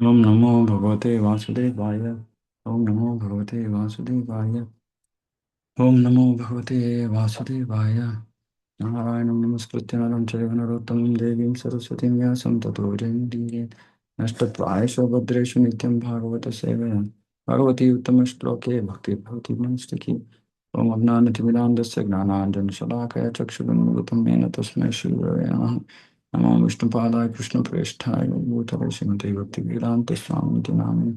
ओम नमो भगवते वासुदेवाय। ओम नमो भगवते वासुदेवाय। ओम नमो भगवते वासुदेवाय। नारायणं नमस्कृत्य नरं चैव नरोत्तमं देवीं सरस्वतीं व्यासं ततो जयमुदीरये। नष्टप्रायेषु भद्रेषु नित्यं भागवत सेवया भगवती उत्तमश्लोके भक्तिर्भवति नमस्तुति। ओम अज्ञानतिमिरान्धस्य ज्ञानाञ्जनशलाकया चक्षुरुन्मिलितं येन तस्मै श्रीगुरवे नमः। नमो विष्णुपादाय कृष्णप्रेष्ठाय भूतले श्रीमते भक्तिवेदान्तस्वामिनिति नामिने।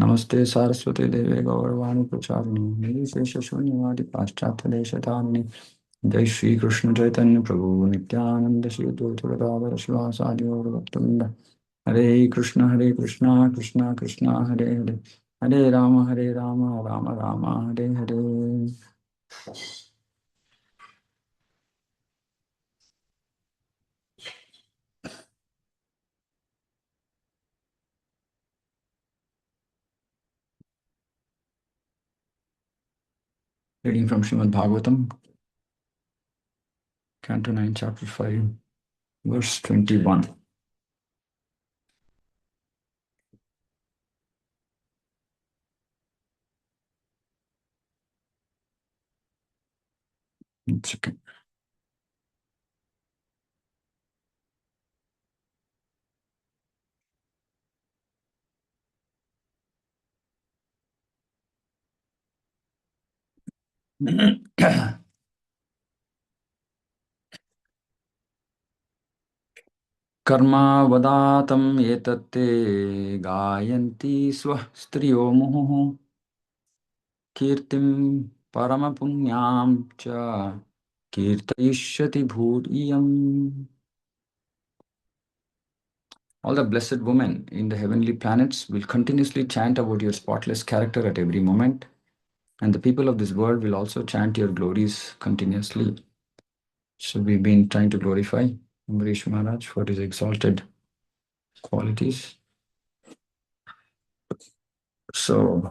नमस्ते सारस्वते देवे गौरवाणी प्रचारिणे निर्विशेषशून्यवादी पाश्चात्यदेशतारिणे। जय श्री कृष्ण चैतन्य प्रभु नित्यानंद श्री अद्वैत गदाधर शिवासादि गौर भक्तवृंद। हरे कृष्णा कृष्णा कृष्णा हरे हरे। हरे Ram Ram Ram Hare Hare. Reading from Srimad Bhagavatam, Canto 9, Chapter 5, verse 21. It's okay. Karma वदातं एतत्ते गायन्ति स्वः स्त्रियो मुहुः कीर्तिं परमपुण्यां च कीर्तयिष्यति भूरियम्. All the blessed women in the heavenly planets will continuously chant about your spotless character at every moment, and the people of this world will also chant your glories continuously. So we've been trying to glorify Ambarīṣa Mahārāja for his exalted qualities. So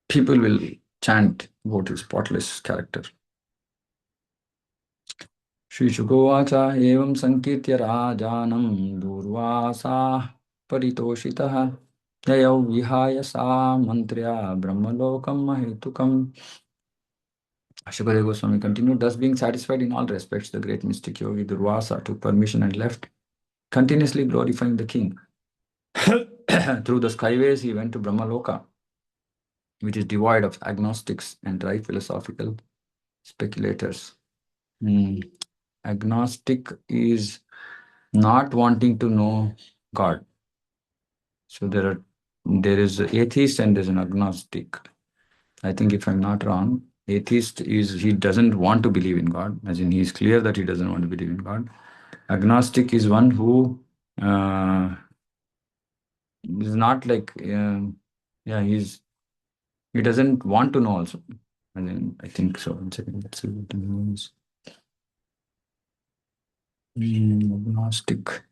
people will chant about his spotless character. श्रीशुकोवाच एवं संकीर्त्य राजानं दूर्वासाः परितोषितः ययौ विहाय सा मन्त्र्या ब्रह्मलोकं महेतुकम्. Shukadeva Goswami continued, thus being satisfied in all respects, the great mystic yogi Durvasa took permission and left, continuously glorifying the king. Through the skyways, he went to Brahmaloka, which is devoid of agnostics and dry philosophical speculators. Agnostic is not wanting to know God. So there is an atheist and there's an agnostic. I think if I'm not wrong, atheist is he doesn't want to believe in God, as in he's clear that he doesn't want to believe in God. Agnostic is one who uh, is not like yeah, he doesn't want to know also. I mean, I think so. One second, let's see what it means. Agnostic.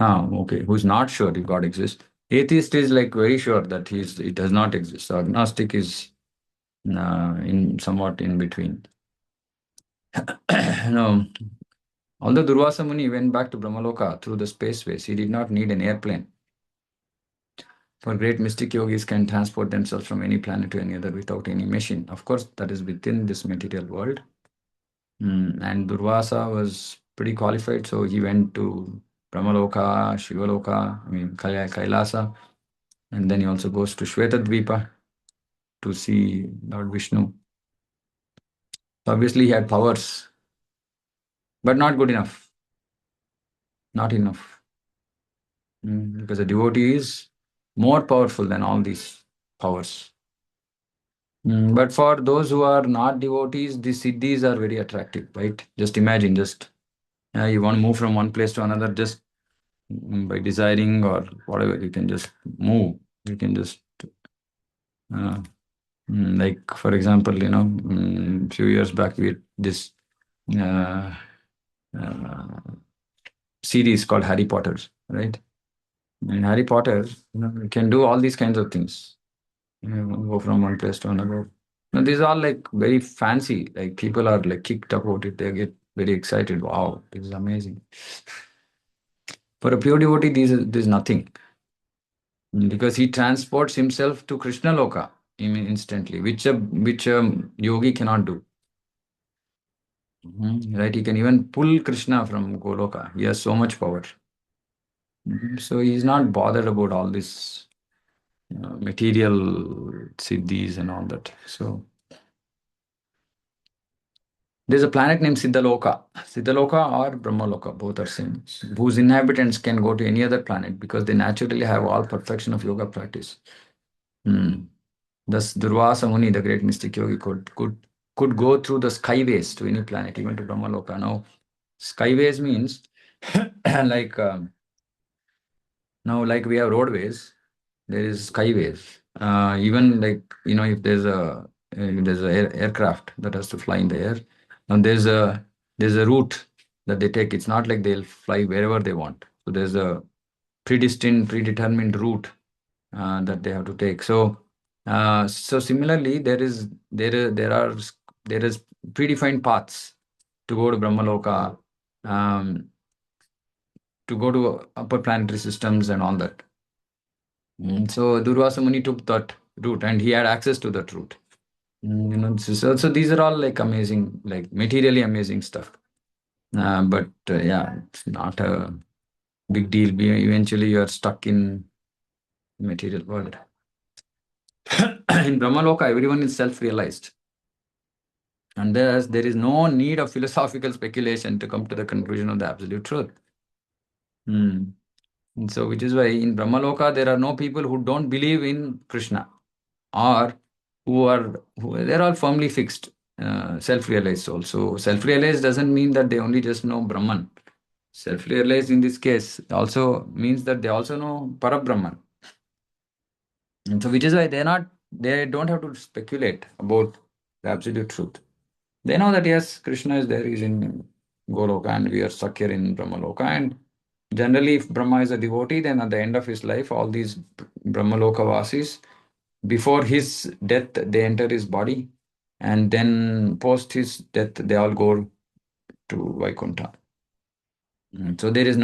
Ah, okay. Who's not sure if God exists? Atheist is like very sure that it does not exist. So agnostic is in somewhat in between. No, although Durvasa Muni went back to Brahmaloka through the spaceways, he did not need an airplane. For great mystic yogis can transport themselves from any planet to any other without any machine. Of course, that is within this material world. And Durvasa was pretty qualified, so he went to Brahmaloka, Shivaloka, I mean Kailasa, and then he also goes to Shvetadvipa to see Lord Vishnu. So obviously, he had powers, but not good enough. Not enough. Because a devotee is more powerful than all these powers. But for those who are not devotees, these siddhis are very attractive, right? Just imagine, you want to move from one place to another just by desiring or whatever, you can just move. You can just, uh, like, for example, few years back, we had this uh, uh, series called Harry Potter, right? In Harry Potter, you can do all these kinds of things. Go from one place to another. Now, these are like very fancy. Like people are like kicked about it. They get very excited. Wow, this is amazing. For a pure devotee, this is nothing because he transports himself to Krishna Loka instantly, which a yogi cannot do. Right? He can even pull Krishna from Goloka. He has so much power. So he's not bothered about all this material siddhis and all that. So there's a planet named Siddhaloka. Siddhaloka or Brahmaloka, both are same, whose inhabitants can go to any other planet because they naturally have all perfection of yoga practice. Hmm. Thus, Durvasa Muni, the great mystic yogi, could go through the skyways to any planet, even to Brahmaloka. Now, skyways means like now, like we have roadways, there is skyways. Even like if there's a aircraft that has to fly in the air, and there's a route that they take. It's not like they'll fly wherever they want. So there's a predetermined route that they have to take. So similarly, there is predefined paths to go to Brahmaloka, um, to go to upper planetary systems and all that. So Durvasa Muni took that route, and he had access to that route. So these are all like amazing, like materially amazing stuff. But yeah, it's not a big deal. Eventually, you are stuck in material world. In Brahmaloka, everyone is self-realized. And there is no need of philosophical speculation to come to the conclusion of the absolute truth. Hmm. And so, which is why in Brahmaloka, there are no people who don't believe in Krishna or they're all firmly fixed, self-realized souls. So, self-realized doesn't mean that they only just know Brahman. Self-realized in this case also means that they also know Parabrahman. And so, which is why they don't have to speculate about the absolute truth. They know that yes, Krishna is there, he's in Goloka, and we are stuck here in Brahmaloka. And generally, if Brahma is a devotee, then at the end of his life, all these Brahmaloka vasis, before his death, they enter his body, and then post his death, they all go to Vaikuntha. So it is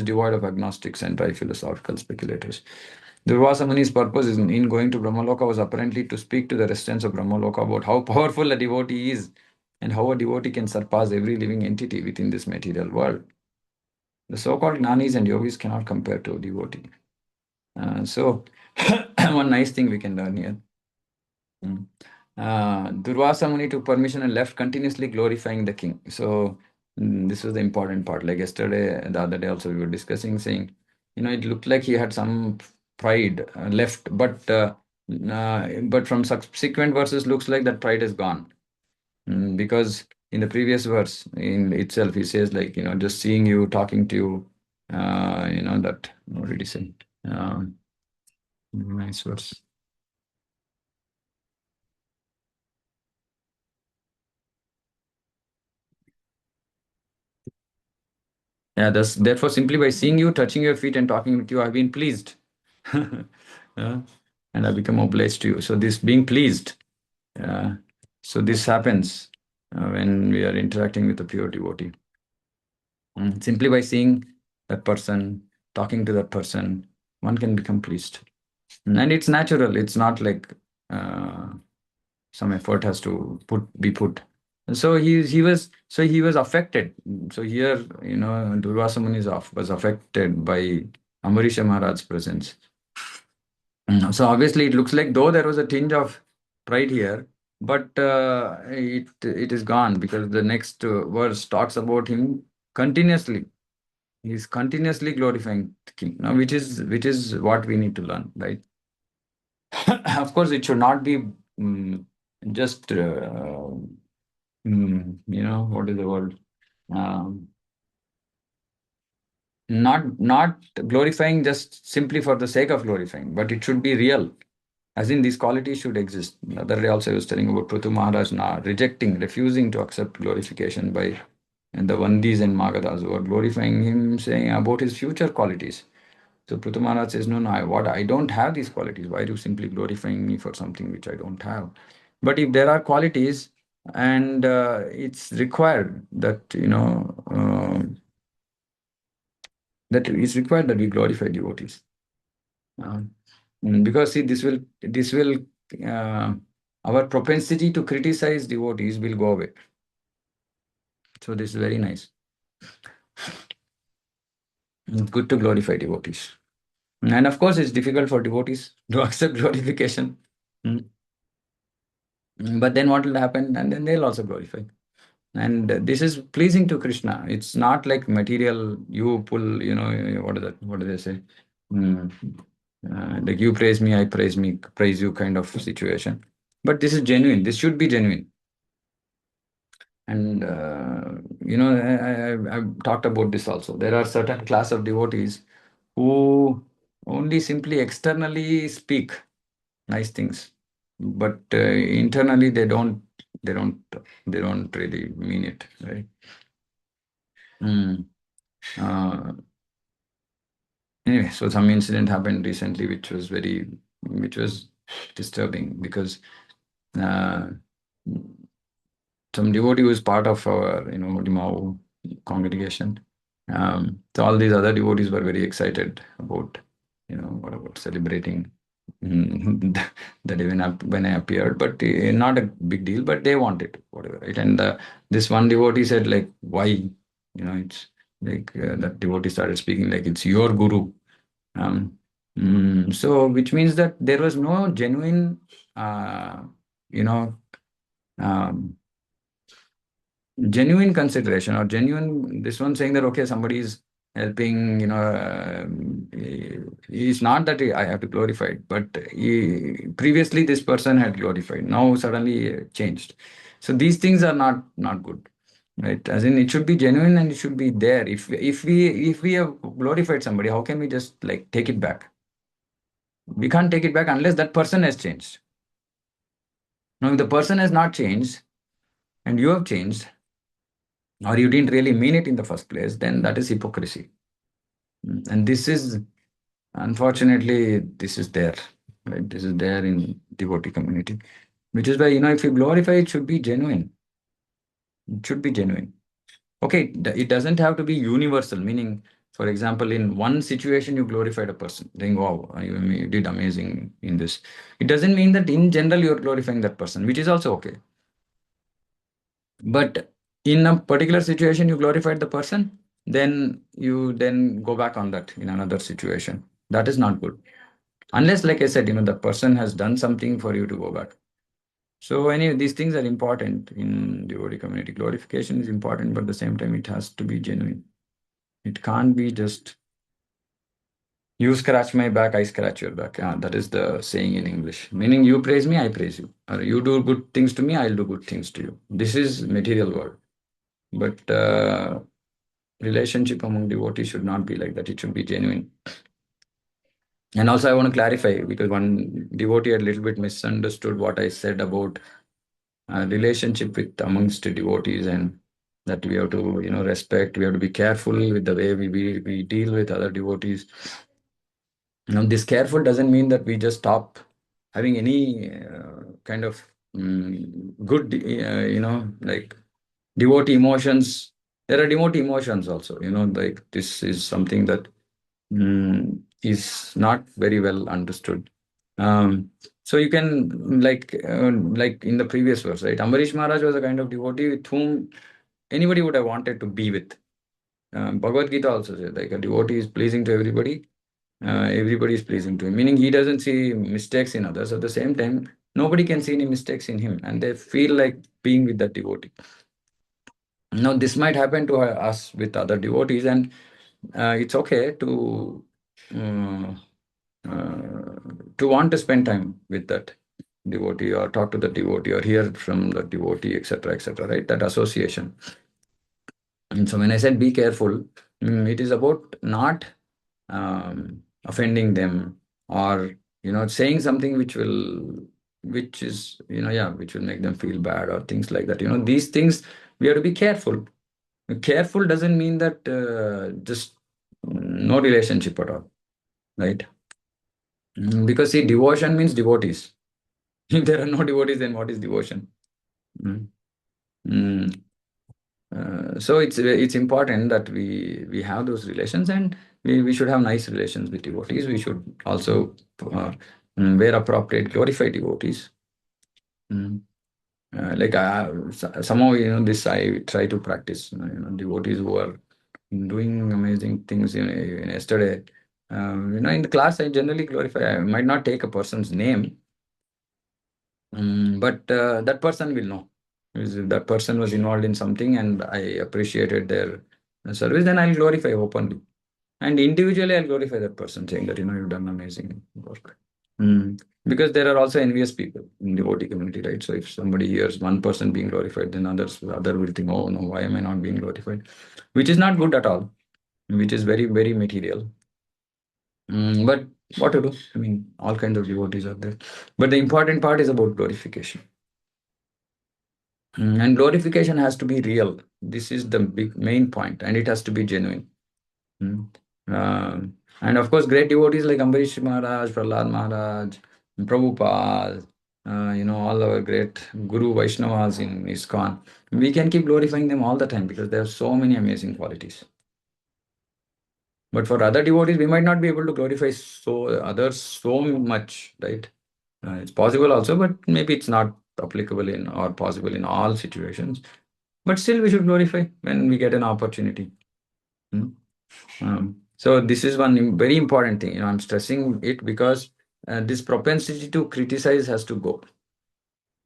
devoid of agnostics and dry philosophical speculators. Durvasa Muni's purpose in going to Brahmaloka was apparently to speak to the residents of Brahmaloka about how powerful a devotee is and how a devotee can surpass every living entity within this material world. The so-called gnanis and yogis cannot compare to a devotee. So, one nice thing we can learn here. Durvasa Muni took permission and left, continuously glorifying the king. So, this was the important part. Like yesterday, the other day also, we were discussing, saying, it looked like he had some pride left, but from subsequent verses, looks like that pride is gone. Because in the previous verse in itself, he says, like, just seeing you, talking to you, that, what did he say? Nice verse. Yeah, therefore, simply by seeing you, touching your feet, and talking with you, I've been pleased. Yeah, and I become obliged to you. So, this being pleased, so this happens when we are interacting with a pure devotee. Simply by seeing that person, talking to that person, one can become pleased. And it's natural, it's not like uh, some effort has to be put. So he was affected. So here, Durvasa Muni was affected by Ambarīṣa Mahārāja's presence. So obviously, it looks like though there was a tinge of pride here, but it is gone because the next verse talks about him continuously. He's continuously glorifying the king, now, which is what we need to learn, right? Of course, it should not be just what is the word? Um, not glorifying just simply for the sake of glorifying, but it should be real. As in, these qualities should exist. The other day also I was telling about Prithu Maharaj now refusing to accept glorification by and the Vandis and Magadas who are glorifying him, saying about his future qualities. So Prithu Maharaj says, no, I don't have these qualities. Why are you simply glorifying me for something which I don't have? But if there are qualities and it's required that, that it's required that we glorify devotees. Because see, this will, uh, our propensity to criticize devotees will go away. So this is very nice. It's good to glorify devotees. And of course, it's difficult for devotees to accept glorification. Mm. But then what will happen? And then they'll also glorify. And this is pleasing to Krishna. It's not like material, you pull, what do they say? Mm. Like you praise me, I praise you kind of situation. But this is genuine. This should be genuine. And, I've talked about this also. There are certain class of devotees who only simply externally speak nice things, but internally they don't, they don't really mean it, right? Mm. Uh, Anyway, so some incident happened recently, which was disturbing because uh, some devotee was part of our, Limau congregation. So all these other devotees were very excited about, what about celebrating the day when I appeared, but not a big deal, but they wanted whatever, right? And this one devotee said, like, why? It's like that devotee started speaking like it's your guru. Um, so which means that there was no genuine, you know, um, genuine consideration or genuine this one saying that okay somebody is helping it's not that I have to glorify it, but previously this person had glorified, now suddenly changed. So these things are not good, right? As in it should be genuine and it should be there. If we have glorified somebody, how can we just like take it back? We can't take it back unless that person has changed. Now if the person has not changed and you have changed, or you didn't really mean it in the first place, then that is hypocrisy. And this is, unfortunately, this is there, right? This is there in devotee community, which is why, if you glorify, it should be genuine. It should be genuine. Okay, it doesn't have to be universal, meaning, for example, in one situation you glorified a person, saying, wow, you did amazing in this. It doesn't mean that in general you're glorifying that person, which is also okay. But in a particular situation, you glorified the person, then you then go back on that in another situation. That is not good. Unless, like I said, the person has done something for you to go back. So anyway, these things are important in devotee community. Glorification is important, but at the same time, it has to be genuine. It can't be just you scratch my back, I scratch your back. Yeah, that is the saying in English. Meaning you praise me, I praise you. Or you do good things to me, I'll do good things to you. This is material world. But relationship among devotees should not be like that. It should be genuine. And also, I want to clarify because one devotee had a little bit misunderstood what I said about relationship with amongst the devotees, and that we have to, respect. We have to be careful with the way we deal with other devotees. This careful doesn't mean that we just stop having any kind of good, like devotee emotions. There are devotee emotions also, like this is something that is not very well understood. So you can like in the previous verse, right? Ambarīṣa Mahārāja was a kind of devotee with whom anybody would have wanted to be with. Bhagavad Gita also says like a devotee is pleasing to everybody is pleasing to him, meaning he doesn't see mistakes in others. At the same time, nobody can see any mistakes in him, and they feel like being with that devotee. Now, this might happen to us with other devotees, and it's okay uh, to want to spend time with that devotee or talk to the devotee or hear from the devotee, etc., right? That association. And so when I said be careful, it is about not offending them or saying something which is which will make them feel bad or things like that. These things we have to be careful. Careful doesn't mean that just no relationship at all. right? Because see, devotion means devotees. If there are no devotees, then what is devotion? Mm. Mm. So it's important that we have those relations, and we should have nice relations with devotees. We should also where appropriate, glorify devotees. Mm. Like somehow, this I try to practice. Devotees who are doing amazing things. Yesterday, in the class, I generally glorify. I might not take a person's name, but that person will know. If that person was involved in something and I appreciated their service, then I'll glorify openly. And individually, I'll glorify that person, saying that, you've done amazing work. Because there are also envious people in devotee community, right? So if somebody hears one person being glorified, then other will think, oh no, why am I not being glorified? Which is not good at all, which is very, very material. But what to do? I mean, all kinds of devotees are there. But the important part is about glorification. And glorification has to be real. This is the big main point, and it has to be genuine. Mm. And of course, great devotees like Ambarīṣa Mahārāja, Prahlād Maharaj, Prabhupada, all our great Guru Vaishnavas in ISKCON, we can keep glorifying them all the time because they have so many amazing qualities. But for other devotees, we might not be able to glorify others so much, right? It's possible also, but maybe it's not applicable in or possible in all situations. But still, we should glorify when we get an opportunity. Hmm? So this is one very important thing. I'm stressing it because this propensity to criticize has to go.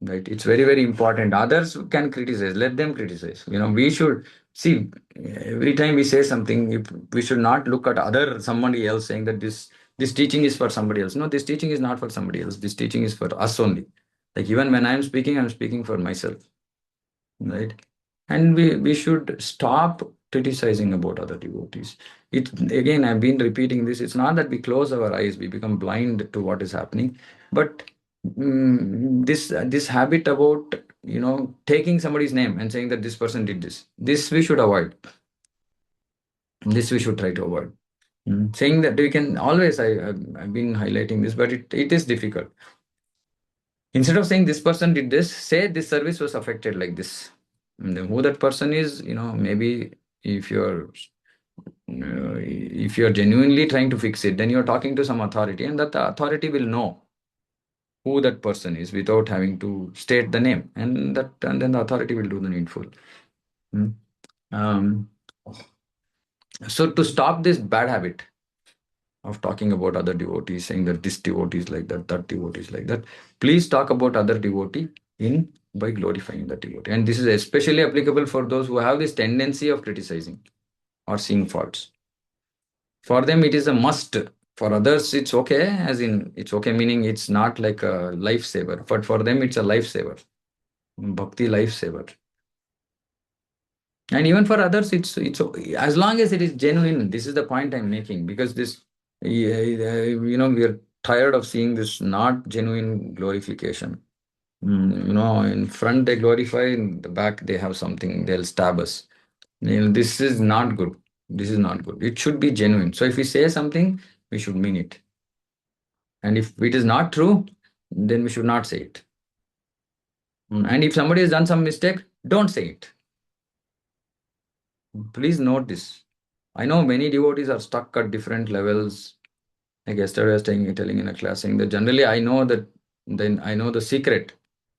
Right? It's very, very important. Others can criticize. Let them criticize. We should see every time we say something. We should not look at somebody else saying that this teaching is for somebody else. No, this teaching is not for somebody else. This teaching is for us only. Like even when I'm speaking for myself. Right? And we should stop criticizing about other devotees. Again, I've been repeating this. It's not that we close our eyes, we become blind to what is happening, but this habit about taking somebody's name and saying that this person did this we should avoid. This we should try to avoid. Saying that we can always, I've been highlighting this, but it is difficult. Instead of saying this person did this, say this service was affected like this. And then who that person is, maybe if you're genuinely trying to fix it, then you're talking to some authority, and that the authority will know who that person is without having to state the name, and then the authority will do the needful. Hmm. Um, so to stop this bad habit of talking about other devotees, saying that this devotee is like that devotee is like that, please talk about other devotee by glorifying the devotee. And this is especially applicable for those who have this tendency of criticizing or seeing faults. For them, it is a must. For others, it's okay, as in it's okay, meaning it's not like a lifesaver. But for them, it's a lifesaver, bhakti lifesaver. And even for others, it's as long as it is genuine. This is the point I'm making, because we are tired of seeing this not genuine glorification. In front they glorify, in the back they have something, they'll stab us. This is not good. This is not good. It should be genuine. So if we say something, we should mean it. And if it is not true, then we should not say it. And if somebody has done some mistake, don't say it. Please note this. I know many devotees are stuck at different levels. Like yesterday, I was telling in a class, saying that generally I know the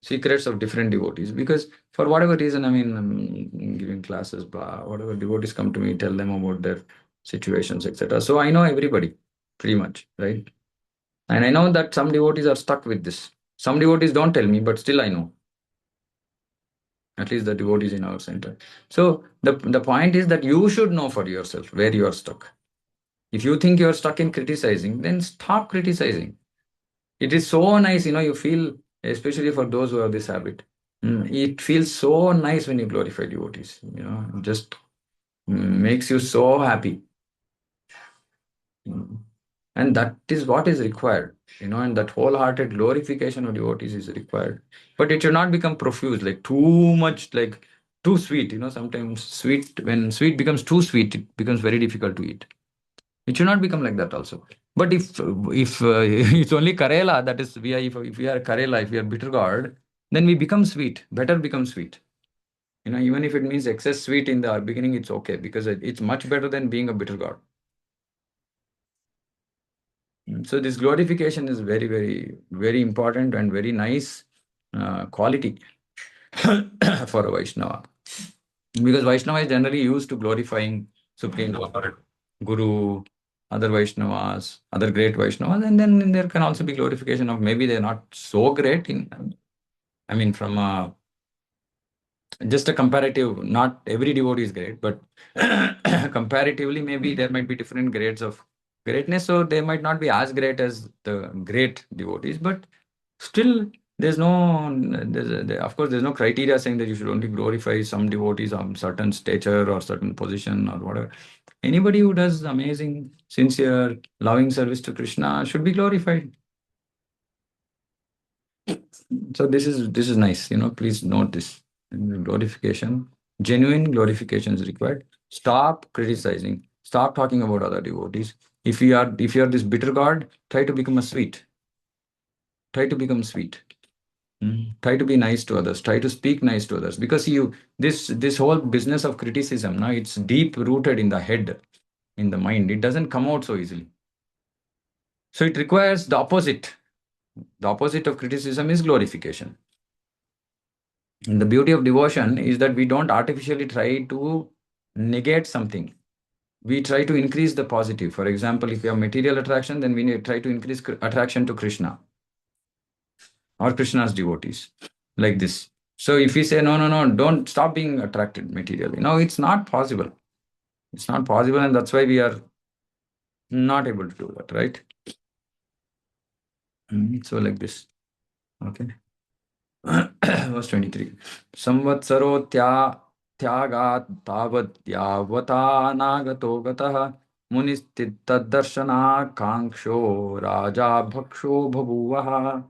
secrets of different devotees, because for whatever reason, I'm giving classes, whatever devotees come to me, tell them about their situations, etc. So I know everybody pretty much, right? And I know that some devotees are stuck with this. Some devotees don't tell me, but still I know. At least the devotees in our center. So the point is that you should know for yourself where you are stuck. If you think you're stuck in criticizing, then stop criticizing. It is so nice, you feel, especially for those who have this habit. It feels so nice when you glorify devotees. Just makes you so happy. And that is what is required, and that wholehearted glorification of devotees is required. But it should not become profuse, like too much, like too sweet. Sometimes when sweet becomes too sweet, it becomes very difficult to eat. It should not become like that also. But if it's only Karela, that is, if we are Karela, if we are bitter gourd, then we become sweet. Better become sweet. Even if it means excess sweet in the beginning, it's okay because it's much better than being a bitter gourd. So this glorification is very, very, very important and very nice quality for a Vaishnava. Because Vaishnava is generally used to glorifying Supreme Lord, Guru, other Vaishnavas, other great Vaishnavas, and then there can also be glorification of maybe they're not so great from just a comparative, not every devotee is great, but comparatively, maybe there might be different grades of greatness. So they might not be as great as the great devotees, but still, of course, there's no criteria saying that you should only glorify some devotees of certain stature or certain position or whatever. Anybody who does amazing, sincere, loving service to Krishna should be glorified. So this is nice. Please note this. Glorification, genuine glorification is required. Stop criticizing. Stop talking about other devotees. If you are this bitter god, try to become a sweet. Try to become sweet. Try to be nice to others. Try to speak nice to others. Because this whole business of criticism, now it's deep rooted in the head, in the mind. It doesn't come out so easily. So it requires the opposite. The opposite of criticism is glorification. And the beauty of devotion is that we don't artificially try to negate something. We try to increase the positive. For example, if you have material attraction, then we try to increase attraction to Krishna or Krishna's devotees, like this. So if we say, no, no, no, don't stop being attracted materially. No, it's not possible. It's not possible, and that's why we are not able to do that, right? So like this. Okay. Verse 23. Samvatsaro त्यागात् तावत् यावतानागतो गतः मुनिस्थितदर्शनाकाङ्क्षो राजा भक्षो बभूवः.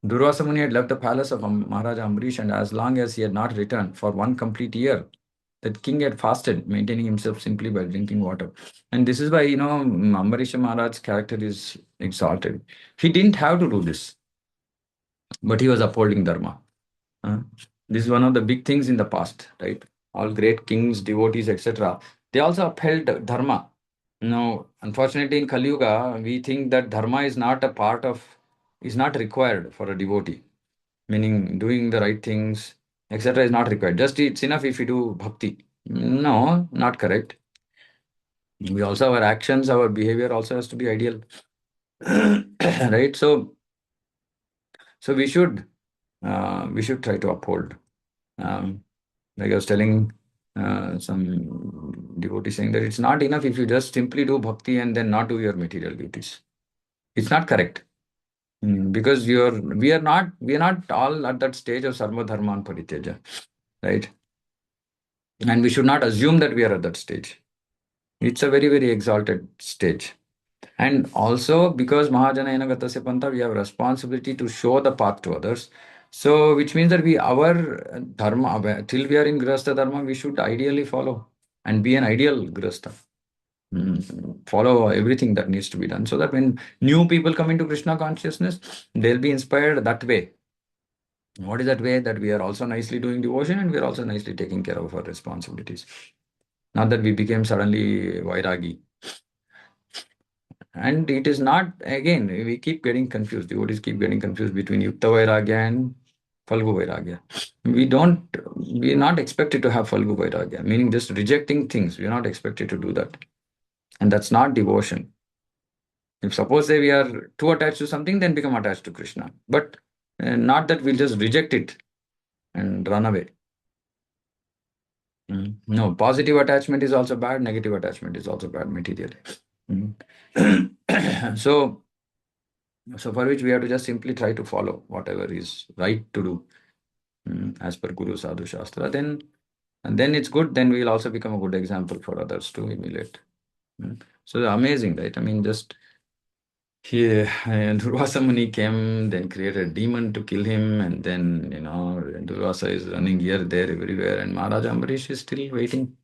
Durvasa Muni had left the palace of Maharaja Ambarīṣa, and as long as he had not returned for 1 complete year, that king had fasted, maintaining himself simply by drinking water. And this is why, Ambarīṣa Mahārāja's character is exalted. He didn't have to do this, but he was upholding Dharma. This is one of the big things in the past, right? All great kings, devotees, etc. They also upheld Dharma. Now, unfortunately, in Kali Yuga, we think that Dharma is not required for a devotee. Meaning doing the right things, etc. is not required. Just it's enough if you do bhakti. No, not correct. We also, our actions, our behavior also has to be ideal. Right? So we should try to uphold. Like I was telling some devotee saying that it's not enough if you just simply do bhakti and then not do your material duties. It's not correct. Because we are not all at that stage of sarva dharman parityaja, right? And we should not assume that we are at that stage. It's a very, very exalted stage. And also because Mahajanayana Gatasya Panta, we have a responsibility to show the path to others. So which means that our dharma, till we are in Grihastha Dharma, we should ideally follow and be an ideal Grihastha. Follow everything that needs to be done so that when new people come into Krishna consciousness, they'll be inspired that way. What is that way? That we are also nicely doing devotion and we are also nicely taking care of our responsibilities. Not that we became suddenly Vairagi. And it is not, again, we keep getting confused. Devotees keep getting confused between Yukta Vairagya and Falgu Vairagya. We are not expected to have Falgu Vairagya, meaning just rejecting things. We are not expected to do that. And that's not devotion. If suppose say we are too attached to something, then become attached to Krishna. But not that we'll just reject it and run away. No, positive attachment is also bad, negative attachment is also bad materially. So for which we have to just simply try to follow whatever is right to do as per Guru Sadhu Shastra. Then it's good, then we'll also become a good example for others to emulate. So amazing, right? I mean, just here, Durvasa Muni came, then created a demon to kill him, and then, Durvasa is running here, there, everywhere, and Maharaja Ambarīṣa is still waiting.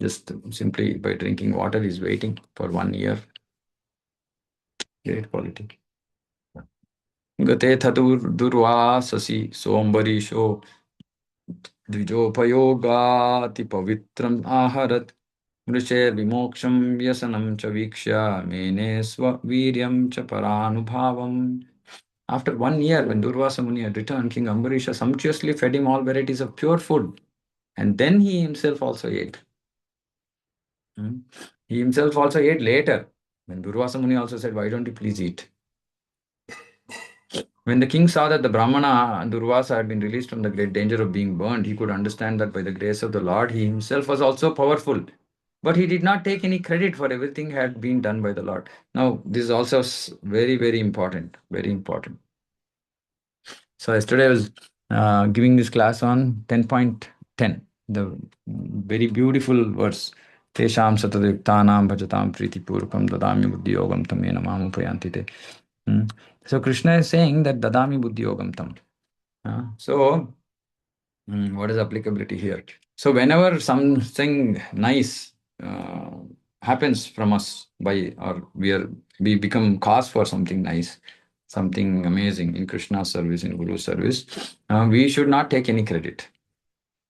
Just simply by drinking water, he's waiting for 1 year. Great quality. Gate durvasasi sombariṣo dvijopayogati pavitram aharat mrisher vimoksham vyasanam cha vikshya mene swa viryam cha paranubhavam. After 1 year, when Durvasa Muni had returned, King Ambarīṣa sumptuously fed him all varieties of pure food. And then he himself also ate. He himself also ate later. When Durvasa Muni also said, "Why don't you please eat?" When the king saw that the Brahmana Durvasa had been released from the great danger of being burned, he could understand that by the grace of the Lord, he himself was also powerful. But he did not take any credit for everything had been done by the Lord. Now, this is also very, very important. Very important. So yesterday I was giving this class on 10.10, the very beautiful verse. Tesham satadayuktanam bhajatam priti purukam dadami buddhi yogam tam yena mam upayanti te. So Krishna is saying that dadami buddhi yogam tam. So what is applicability here? So whenever something nice happens from us by, or we become cause for something nice, something amazing in Krishna's service, in Guru's service, we should not take any credit.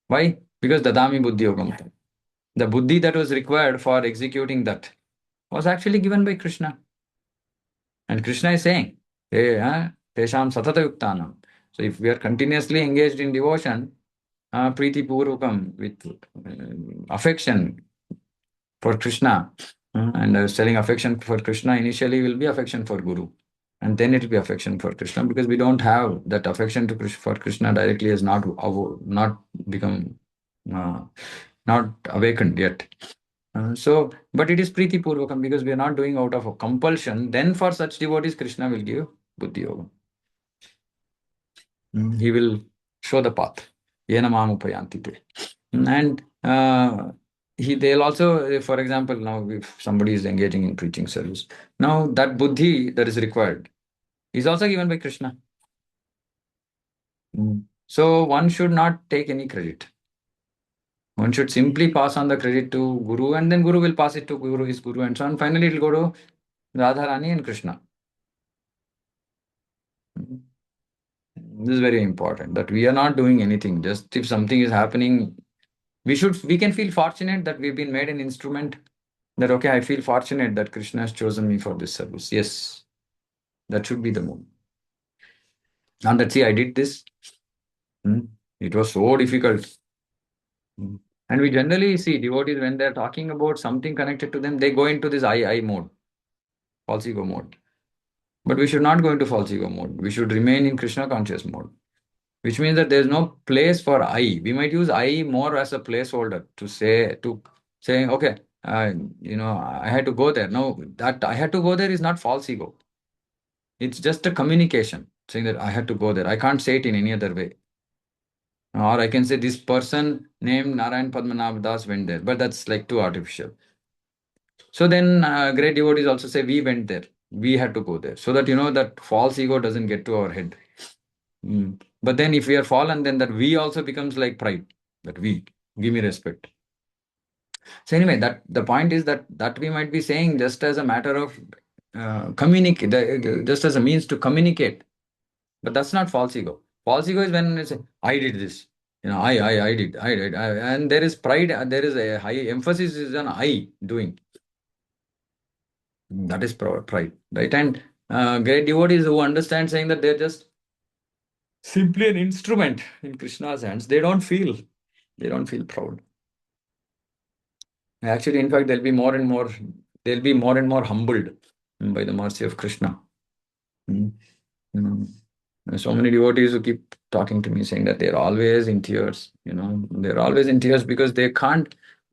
Why? Because dadami buddhi yogam. The buddhi that was required for executing that was actually given by Krishna. And Krishna is saying, tesham satata yuktanam. So if we are continuously engaged in devotion, priti purukam, with affection for Krishna, and I was telling affection for Krishna initially will be affection for Guru. And then it will be affection for Krishna, because we don't have that affection for Krishna directly, has not become, not awakened yet. But it is Priti Purvakam, because we are not doing out of a compulsion. Then for such devotees, Krishna will give Buddhi Yoga. He will show the path. Yena mam upayanti te. And they'll also, for example, now if somebody is engaging in preaching service, now that buddhi that is required is also given by Krishna. So one should not take any credit. One should simply pass on the credit to Guru, and then Guru will pass it to his Guru, and so on. Finally, it will go to Radharani and Krishna. This is very important, that we are not doing anything. Just if something is happening, we can feel fortunate that we've been made an instrument. That, okay, I feel fortunate that Krishna has chosen me for this service. Yes, that should be the mood. And that, see, I did this. It was so difficult. And we generally see devotees, when they're talking about something connected to them, they go into this I mode, false ego mode. But we should not go into false ego mode. We should remain in Krishna conscious mode, which means that there's no place for I. We might use I more as a placeholder to say, okay, I had to go there. No, that I had to go there is not false ego. It's just a communication saying that I had to go there. I can't say it in any other way. Or I can say this person named Narayan Padmanabh Das went there, but that's like too artificial. So then great devotees also say, we went there. We had to go there. So that, that false ego doesn't get to our head. But then if we are fallen, then that we also becomes like pride. That we, give me respect. So anyway, that the point is that we might be saying just as a matter of communicate, just as a means to communicate. But that's not false ego. False ego is when it's, I did this. I did. And there is pride, there is a high emphasis is on I doing. That is pride, right? And great devotees who understand, saying that they're just simply an instrument in Krishna's hands, they don't feel proud. Actually, in fact, they'll be more and more humbled by the mercy of Krishna. So many devotees who keep talking to me saying that they're always in tears. They're always in tears because they're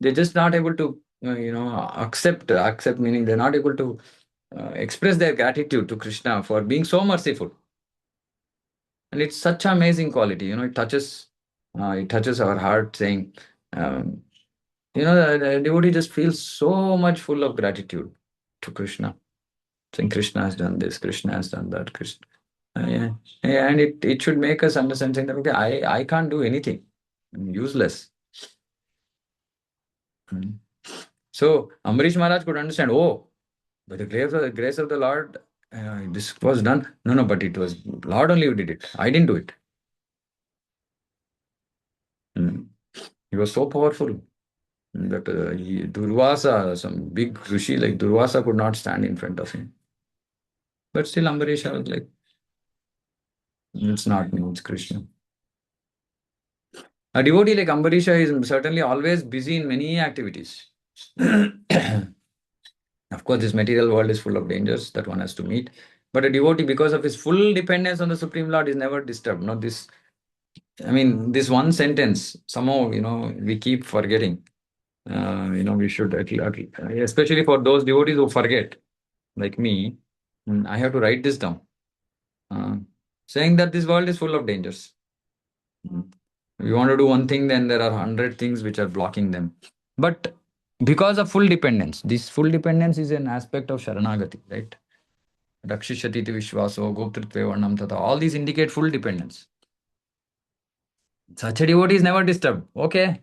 just not able to, accept meaning they're not able to express their gratitude to Krishna for being so merciful. And it's such an amazing quality. It touches our heart, saying, the devotee just feels so much full of gratitude to Krishna, saying Krishna has done this, Krishna has done that, Krishna. Yeah. And it should make us understand, saying that, okay, I can't do anything. I'm useless. So Ambarīṣa Maharaj could understand, oh, by the grace of the Lord, this was done. No, no, but it was Lord only who did it. I didn't do it. Mm. He was so powerful that Durvasa, some big Rishi like Durvasa, could not stand in front of him. But still, Ambarisha was like, it's not me, it's Krishna. A devotee like Ambarisha is certainly always busy in many activities. Of course, this material world is full of dangers that one has to meet. But a devotee, because of his full dependence on the Supreme Lord, is never disturbed. Not this, I mean, this one sentence, somehow, we keep forgetting. We should, especially for those devotees who forget, like me, I have to write this down, uh, saying that this world is full of dangers. Mm. We want to do one thing, then there are 100 things which are blocking them. But because of full dependence, this full dependence is an aspect of Sharanagati, right? Rakshishati iti Vishwaso, Goptritve Varnam Tata. All these indicate full dependence. Such a devotee is never disturbed. Okay,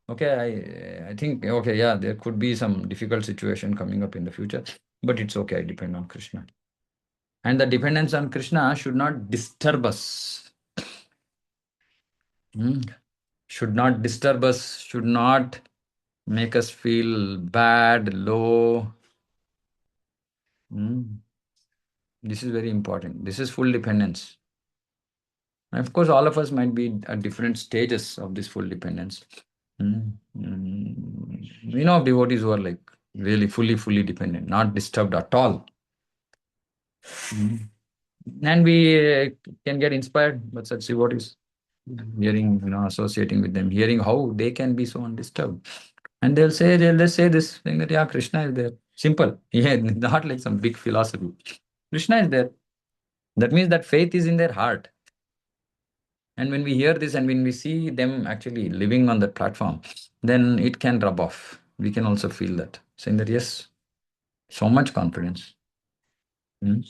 I think, okay, yeah, there could be some difficult situation coming up in the future, but it's okay, I depend on Krishna. And the dependence on Krishna should not disturb us. Hmm? Should not disturb us, should not make us feel bad, low. Hmm? This is very important. This is full dependence. And of course, all of us might be at different stages of this full dependence. Hmm? We know of devotees who are like really fully dependent, not disturbed at all. Hmm. And we can get inspired by such devotees, hearing, associating with them, hearing how they can be so undisturbed. And they'll just say this, saying that, yeah, Krishna is there. Simple. Yeah, not like some big philosophy. Krishna is there. That means that faith is in their heart. And when we hear this and when we see them actually living on that platform, then it can rub off. We can also feel that, saying that, yes, so much confidence. Hmm.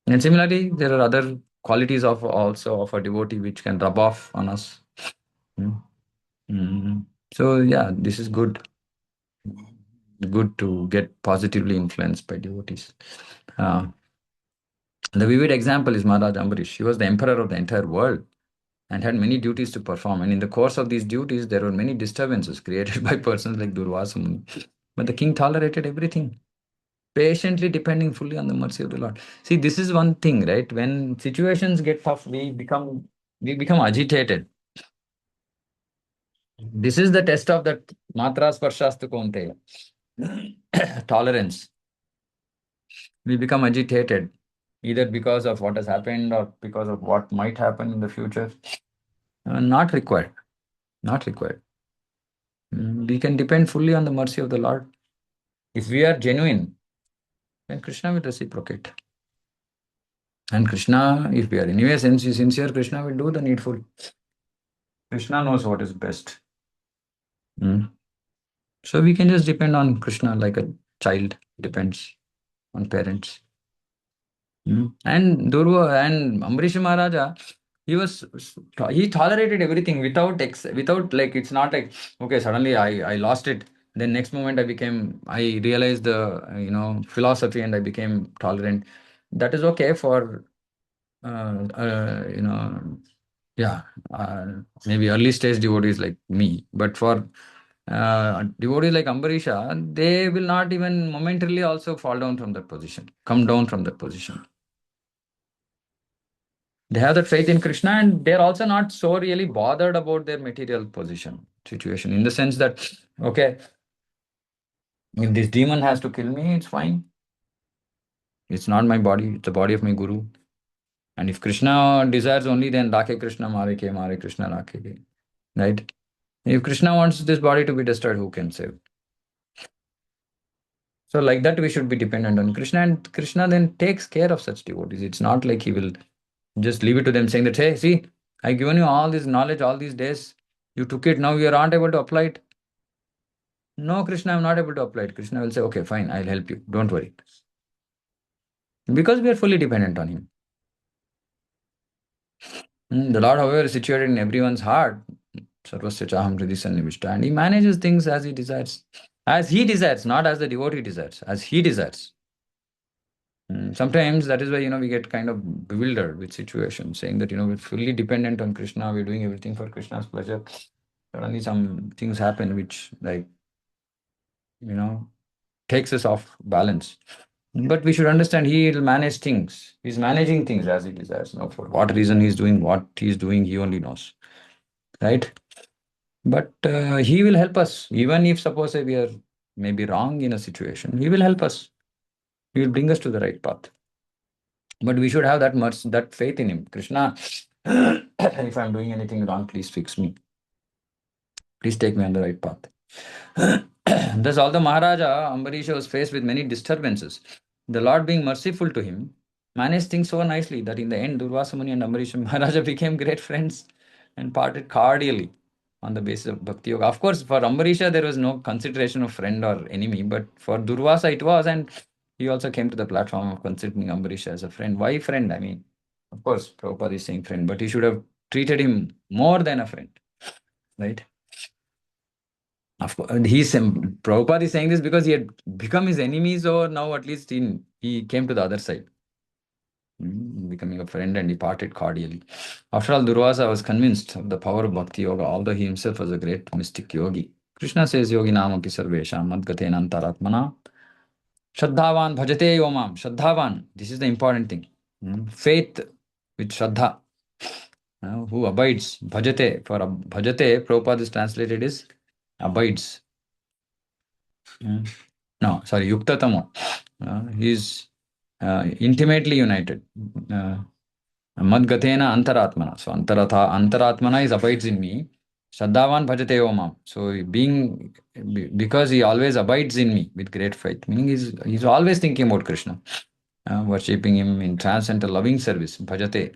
And similarly, there are other qualities of also of a devotee which can rub off on us. Hmm. Hmm. So yeah, this is good. Good to get positively influenced by devotees. Uh, the vivid example is Maharaj Ambarish. He was the emperor of the entire world and had many duties to perform. And in the course of these duties, there were many disturbances created by persons like Durvasa Muni. But the king tolerated everything, patiently depending fully on the mercy of the Lord. See, this is one thing, right? When situations get tough, we become agitated. This is the test of that matra sparshastha kaunteya. Tolerance. We become agitated either because of what has happened or because of what might happen in the future. Not required. Not required. We can depend fully on the mercy of the Lord. If we are genuine, then Krishna will reciprocate. And Krishna, if we are anyway sincere, Krishna will do the needful. Krishna knows what is best. Mm. So we can just depend on Krishna like a child depends on parents. And Durva and Ambarīṣa Mahārāja, he tolerated everything without like it's not like okay suddenly I lost it. Then next moment I realized the philosophy and I became tolerant. That is okay for uh, uh, you know yeah maybe early stage devotees like me, but for devotees like Ambarisha, they will not even momentarily also fall down from that position, come down from that position. They have that faith in Krishna and they're also not so really bothered about their material position, situation, in the sense that, okay, if this demon has to kill me, it's fine. It's not my body, it's the body of my guru. And if Krishna desires only, then Rakhe Krishna, Mare Krishna Rakhe ke. Right? If Krishna wants this body to be destroyed, who can save? So, like that, we should be dependent on Krishna, and Krishna then takes care of such devotees. It's not like he will just leave it to them, saying that, hey, see, I've given you all this knowledge all these days. You took it, now you aren't able to apply it. No, Krishna, I'm not able to apply it. Krishna will say, okay, fine, I'll help you. Don't worry. Because we are fully dependent on him. The Lord, however, is situated in everyone's heart. Sarvasya chaham hridi sannivishta. And he manages things as he desires. As he desires, not as the devotee desires, as he desires. Sometimes that is why, we get kind of bewildered with situations, saying that, we're fully dependent on Krishna, we're doing everything for Krishna's pleasure. Suddenly some things happen which, like, takes us off balance. But we should understand he will manage things. He's managing things as he desires. For what reason he's doing what he's doing, he only knows. Right? But he will help us. Even if suppose we are maybe wrong in a situation, he will help us. He will bring us to the right path. But we should have that faith in him. Krishna, if I'm doing anything wrong, please fix me. Please take me on the right path. Thus, although Maharaja Ambarīṣa was faced with many disturbances, the Lord, being merciful to him, managed things so nicely that in the end, Durvasa Muni and Ambarīṣa Mahārāja became great friends and parted cordially on the basis of Bhakti Yoga. Of course, for Ambarīṣa, there was no consideration of friend or enemy, but for Durvasa, it was, and he also came to the platform of considering Ambarīṣa as a friend. Why friend? I mean, of course, Prabhupada is saying friend, but he should have treated him more than a friend, right? Of course, Prabhupada is saying this because he had become his enemy, so now at least he came to the other side, becoming a friend, and he parted cordially. After all, Durvasa was convinced of the power of Bhakti Yoga, although he himself was a great mystic yogi. Krishna says, Yogi Namapi Sarvesham Madgaten Antaratmana Shraddhavan Bhajate Yomam. Shraddhavan, this is the important thing. Faith with Shraddha, who abides. Bhajate, for Bhajate, Prabhupada is translated is abides. No, sorry, Yuktatamo. He is intimately united. Madgatena Antaratmana. So Antaratmana is abides in me. Shraddhavan bhajate omam. So because he always abides in me with great faith, meaning he's always thinking about Krishna, worshipping him in transcendental loving service. Bhajate.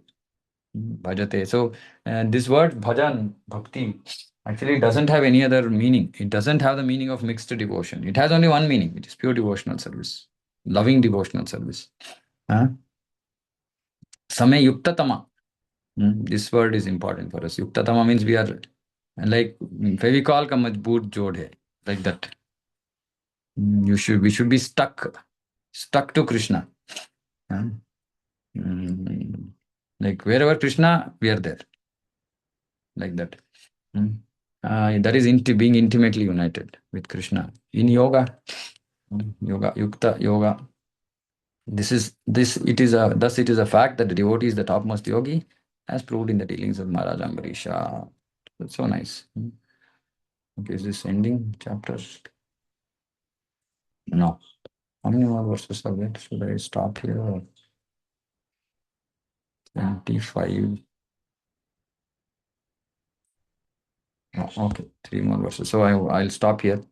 Bhajate. So this word bhajan, bhakti, actually doesn't have any other meaning. It doesn't have the meaning of mixed devotion. It has only one meaning, which is pure devotional service, loving devotional service. Same yuktatama. This word is important for us. Yuktatama means we are like Fevicol ka majboot jod hai, like that. We should be stuck to Krishna. Like wherever Krishna, we are there. Like that. That is being intimately united with Krishna. In yoga, yukta yoga. Thus it is a fact that the devotee is the topmost yogi, as proved in the dealings of Maharaja Ambarīṣa. That's so nice. Okay, is this ending chapters? No. How many more verses are there? Should I stop here? 25. Oh, okay, 3 more verses. So I'll stop here.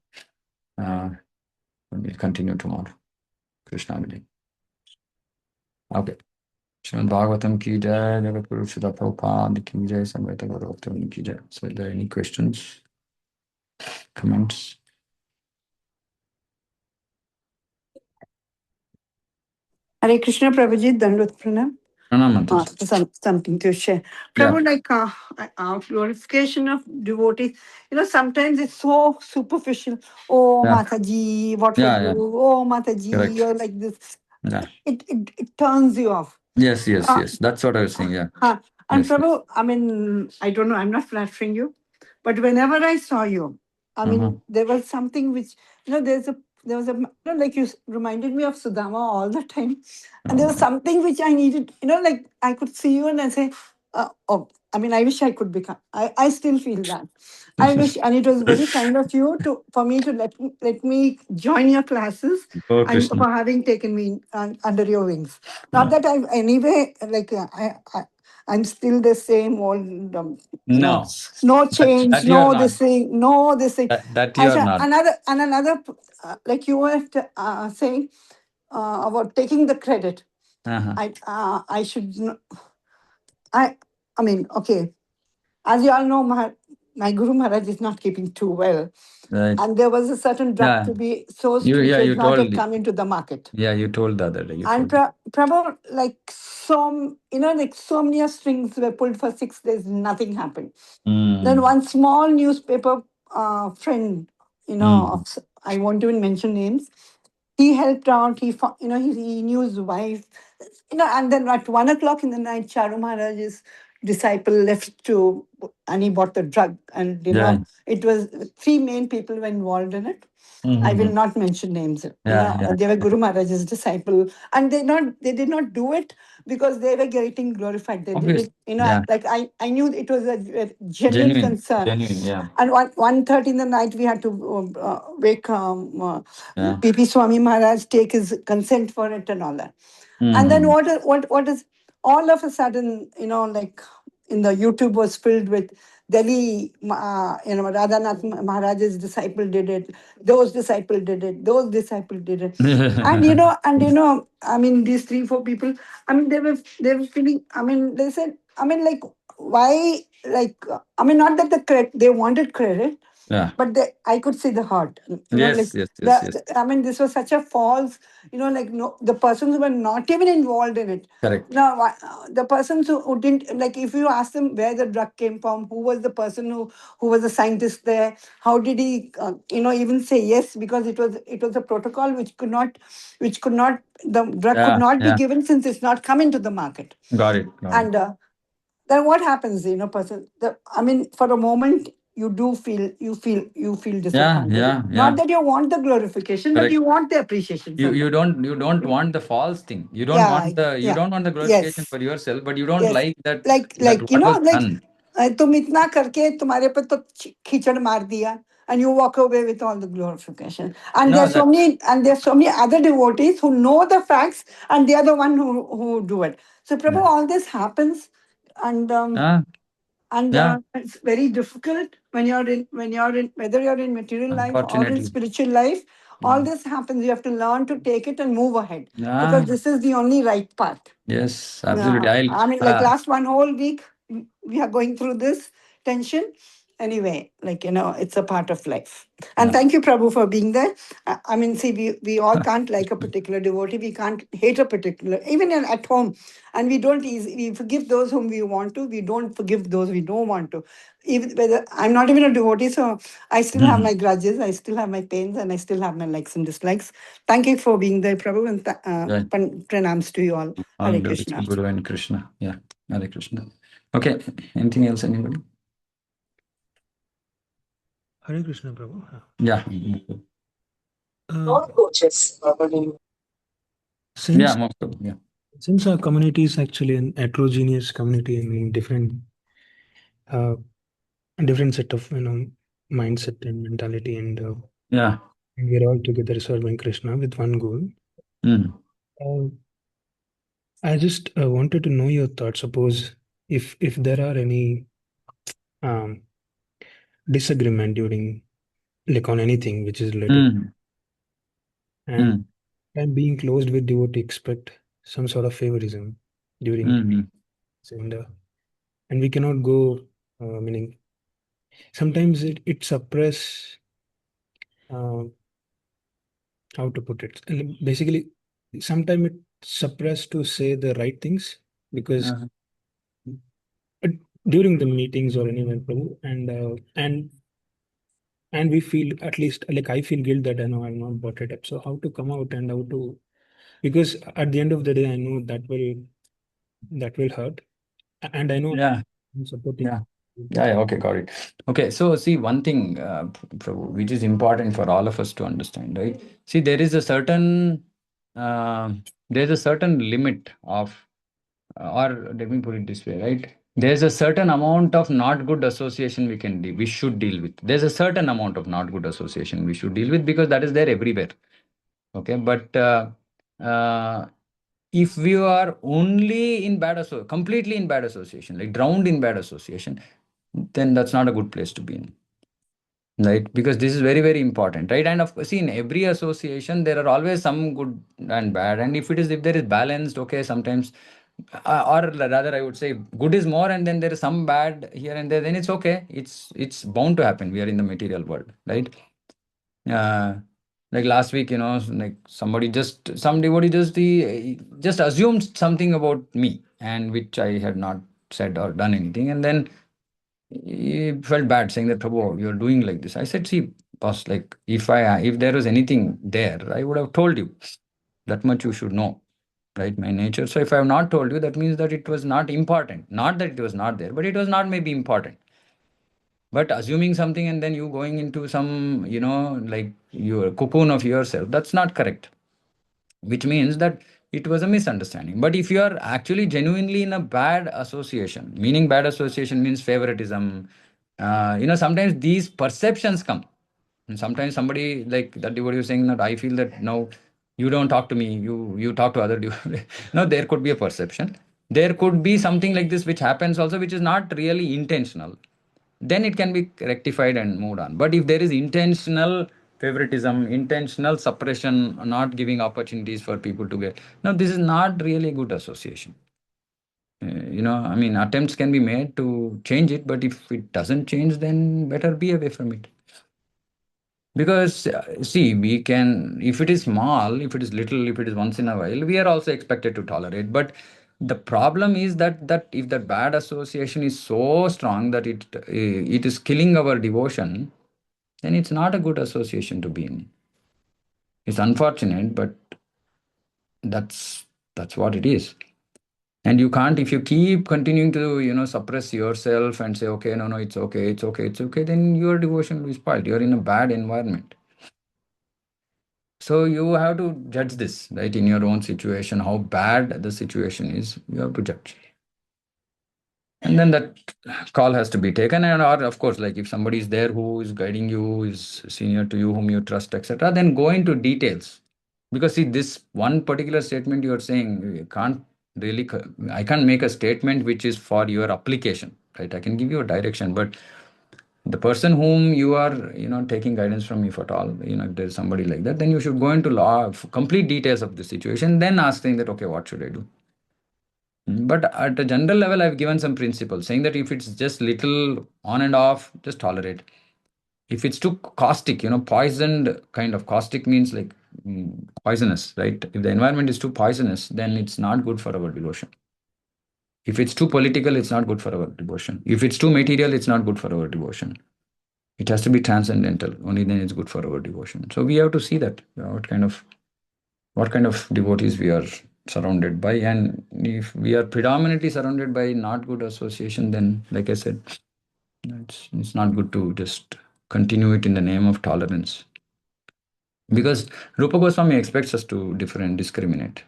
We'll continue tomorrow. Krishna Vidhi. Okay. Srimad Bhagavatam ki jai, Jagat Guru Srila Prabhupada ki jai, Samveta Gaura Bhaktivinoda ki jai. So are there any questions, comments? Hare Krishna, Prabhuji, Dandot Pranam. Something to share. Prabhu, glorification of devotees, sometimes it's so superficial. Oh, Mataji, what for you? Oh, Mataji, you're like this. It turns you off. Yes. That's what I was saying, yeah. And Prabhu, I mean, I don't know, I'm not flattering you, but whenever I saw you, I mean, there was something which, there was a, like you reminded me of Sudama all the time. And there was something which I needed, like I could see you and I say, I mean, I wish I could become, I still feel that. I wish, and it was very kind of you for me to let me join your classes and for having taken me under your wings. Not that I've anyway, like I'm still the same old, no change, no this thing, no this thing. That you are not. Another, like you were saying about taking the credit. I should. I mean, okay. As you all know, my Guru Maharaj is not keeping too well. Right. And there was a certain drug Yeah. to be sourced You, which yeah, has you not yet told. come into the market. Yeah, you told the other day. You And told. Prabhu, like like so many strings were pulled for 6 days, nothing happened. Then Mm. one small newspaper friend, Mm. I won't even mention names. He helped out. He knew his wife. And then at 1 o'clock in the night, Charu Maharaj's disciple left and he bought the drug. And Yeah. it was three main people were involved in it. I will Mm-hmm. not mention names. Yeah, yeah. They were Guru Maharaj's disciple, and they did not do it because they were getting glorified. They did Obvious. it, Yeah. like I knew it was a genuine Genuine. concern. Genuine. Yeah. And 1:30 in the night, we had to wake Yeah. PP Swami Maharaj, take his consent for it and all that. And then Mm-hmm. what is all of a sudden, like in the YouTube was filled with Delhi, Radhanath Maharaj's disciple did it, those disciple did it, those disciple did it. I mean, these three, four people, I mean, they were feeling, I mean, they said, I mean, like, why, like, I mean, not that they wanted credit, Yeah. but I could see the heart. Yes, yes, yes, yes. I mean, this was such a false, like, no, the persons were not even involved in it. Correct. No, the persons who didn't, like, if you ask them where the drug came from, who was the person who was the scientist there, how did he, even say yes, because it was a protocol which could not, the drug could Yeah, not be yeah. given since it's not come into the market. Got it. Got it. And then what happens, I mean, for a moment, you feel Yeah, disappointed. yeah, Not yeah. that you want the glorification, but Correct. you want the appreciation You from you them. don't want the false thing. You don't Yeah, want the yeah, glorification yes, for yourself, but you don't yes. like that Like what was like done. तुम इतना करके तुम्हारे पे तो खींचड़ मार दिया, and you walk away with all the glorification. And No, that there's so many other devotees who know the facts, and they are the one who do it. So Prabhu, yeah. all this happens, and Yeah, yeah. it's very difficult when you're in whether you're in material life or in Unfortunately. spiritual life. All Mm. this happens. You have to learn to take it and move ahead, Yeah. because this is the only right path. Yes, absolutely. Yeah, I'll I mean, like last one whole week, we are going through this tension. Anyway, like, it's a part of life. And yeah. thank you, Prabhu, for being there. I mean, see, we all can't like a particular devotee. We can't hate a particular, even at home. And we forgive those whom we want to. We don't forgive those we don't want to. Even whether I'm not even a devotee, so I still have Mhm. my grudges, I still have my pains, and I still have my likes and dislikes. Thank you for being there, Prabhu, and Yeah. pranams to you all. All Hare glory to Krishna. Guru and Krishna. Yeah. Hare Krishna. Okay. Anything else, anybody? Hare Krishna, Prabhu. Yeah. Uh, Yeah, since most of them. Yeah. since our community is actually an heterogeneous community and uh, different set of mindset and mentality, Yeah. and we're all together serving Krishna with one goal. Mm. Uh, I just wanted to know your thoughts. Suppose if there are any um, disagreement during like on anything which is related, Mm. and Mm. I'm being closed with devotee expect some sort of favoritism during Mm. and we cannot go meaning sometimes it suppress uh, how to put it. Basically sometimes it suppress to say the right things because Uh, uh, during the meetings or anywhere Prabhu, and we feel, at least like I feel guilt that I know I'm not brought it up, so how to come out and how to, because at the end of the day I know that will hurt, and I know yeah. I'm supporting. Yeah. Yeah, yeah, okay, got it. Okay, so see one thing, Prabhu, which is important for all of us to understand, right? See, uh, there's a certain limit of, or let me put it this way, right? There's a certain amount of not good association we should deal with. There's a certain amount of not good association we should deal with because that is there everywhere. Okay, but uh, if we are only in completely in bad association, like drowned in bad association, then that's not a good place to be in, right? Because this is very, very important, right? And of course, see, in every association, there are always some good and bad. And if there is balanced, okay, sometimes or rather I would say good is more and then there is some bad here and there, then it's okay. It's bound to happen. We are in the material world, right? uh, like last week, like some devotee just assumed something about me, and which I had not said or done anything, and then he felt bad saying that, Prabhu, you're doing like this. I said, see, boss, like if there was anything there, I would have told you. That much you should know, right? My nature. So if I have not told you, that means that it was not important. Not that it was not there, but it was not maybe important. But assuming something and then you going into some, like your cocoon of yourself, that's not correct. Which means that it was a misunderstanding. But if you are actually genuinely in a bad association, meaning bad association means favoritism, sometimes these perceptions come. And sometimes somebody like that devotee was saying that I feel that no, you don't talk to me, you talk to other devotee. No, there could be a perception. There could be something like this which happens also, which is not really intentional. Then it can be rectified and moved on. But if there is intentional favoritism, intentional suppression, not giving opportunities for people to get, no, this is not really a good association. I mean, attempts can be made to change it, but if it doesn't change, then better be away from it. Because see, we can, if it is small, if it is little, if it is once in a while, we are also expected to tolerate. But the problem is that if that bad association is so strong that it is killing our devotion, then it's not a good association to be in. It's unfortunate, but that's that's what it is. And you can't, if you keep continuing to suppress yourself and say, okay, no, it's okay, it's okay, it's okay, then your devotion will be spoiled. You're in a bad environment. So you have to judge this, right, in your own situation, how bad the situation is. You have to judge. And then that call has to be taken. And or of course, like if somebody is there who is guiding you, is senior to you, whom you trust, etc., then go into details. Because see, this one particular statement you are saying, you can't really, I can't make a statement which is for your application, right? I can give you a direction, but the person whom you are taking guidance from, if at all if there's somebody like that, then you should go into law complete details of the situation, then asking that, okay, what should I do? But at a general level, I've given some principles saying that if it's just little on and off, just tolerate. If it's too caustic, poisoned kind of, caustic means like poisonous, right? If the environment is too poisonous, then it's not good for our devotion. If it's too political, it's not good for our devotion. If it's too material, it's not good for our devotion. It has to be transcendental. Only then it's good for our devotion. So we have to see that what kind of devotees we are surrounded by, and if we are predominantly surrounded by not good association, then like I said, it's not good to just continue it in the name of tolerance. Because Rupa Goswami expects us to discriminate.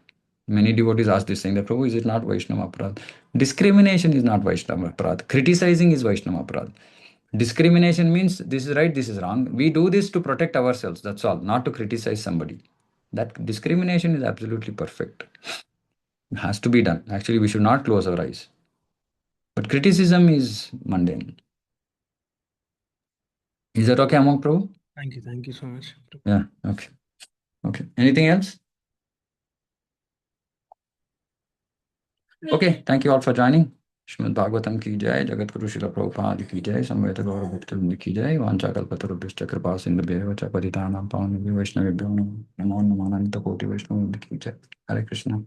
Many devotees ask this, saying that, Prabhu, is it not Vaishnava Aparad? Discrimination is not Vaishnava Aparad. Criticizing is Vaishnava Aparad. Discrimination means this is right, this is wrong. We do this to protect ourselves, that's all, not to criticize somebody. That discrimination is absolutely perfect. It has to be done. Actually, we should not close our eyes. But criticism is mundane. Is that okay, Amok Prabhu? Thank you so much. Yeah, okay. Okay. Anything else? Okay, thank you all for joining. Shrimad Bhagavatam ki jai, Jagat Guru Srila Prabhupada ki jai, Samveta Gaura Bhaktivinoda ki jai, Vancha Kalpatarubhishta Kripa Sindhubhyo Vacha Patitanam Pavanabhyo Vaishnavibhyo Namo Namo Ananta Koti Vaishnavibhyo ki jai. Hare Krishna.